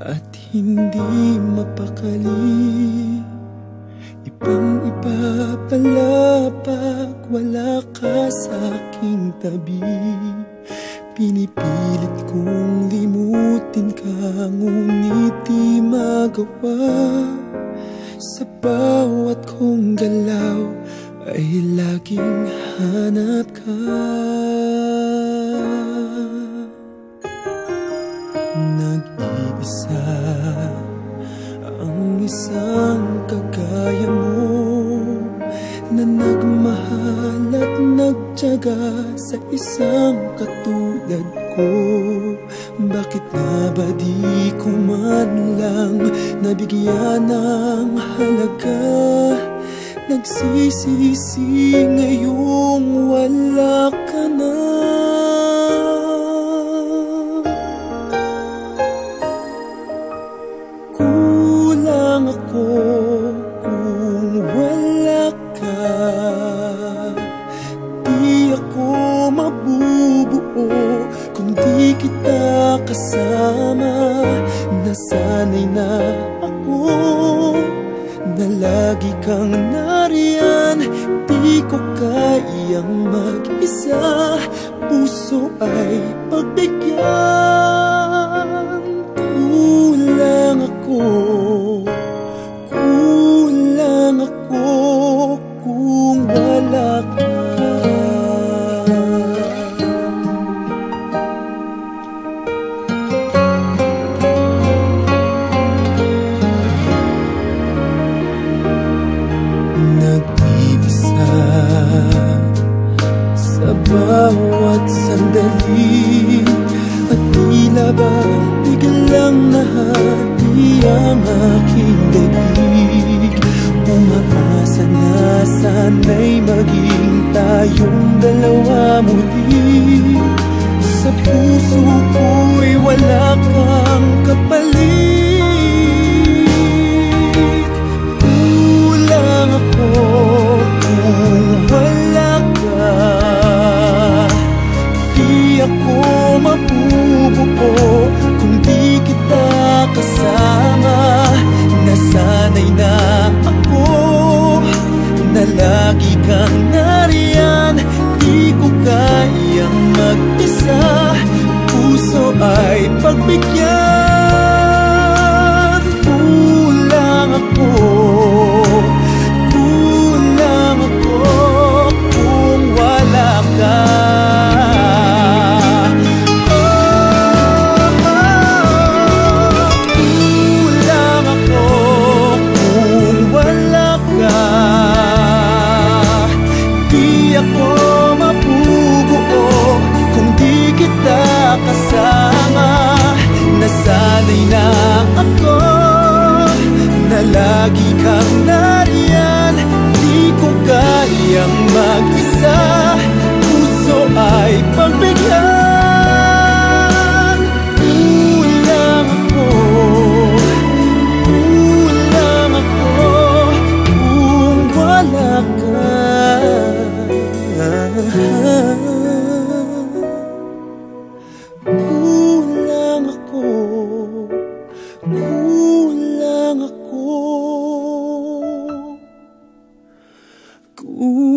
at hindi mapakali. Ibang-iba pala pag wala ka sa aking tabi. Pinipilit kong limutin ka, ngunit di magawa. Sa bawat kong galaw ay laging hanap ka. Nag-iisa ang isang kagaya mo, na nagmahal at nagtiyaga sa isang katulad ko. Bakit nga ba di ko man lang nabigyan ng halaga? Nagsisisi ngayong wala ka na. Kulang ako kung wala ka. Di ako mabubuo kung di kita kasama. Nasanay na ako na lagi kang nariyan. Di ko kayang mag-isa, puso ay pagbigyan. Kulang ako, kulang ako kung wala ka. Nag-iisa sa bawat sandali, at tila ba biglang nahati ang aking daig. Umaasa na sana'y maging tayong dalawa muli. Sa puso ko'y wala kang kapalit. Kulang ako kung wala ka. Di ako mabubuo kung di kita kasama. Nasanay na ako na lagi kang nariyan. Di ko kayang mag-isa, puso ay pagbigyan. Kulang ako, kulang ako kung wala ka. Kasama, nasanay na ako na lagi kang nariyan. Di ko kayang mag-isa, puso ay pagbigyan. Kulang ako, kulang ako kung wala ka. Kulang ako, kulang ako, kulang.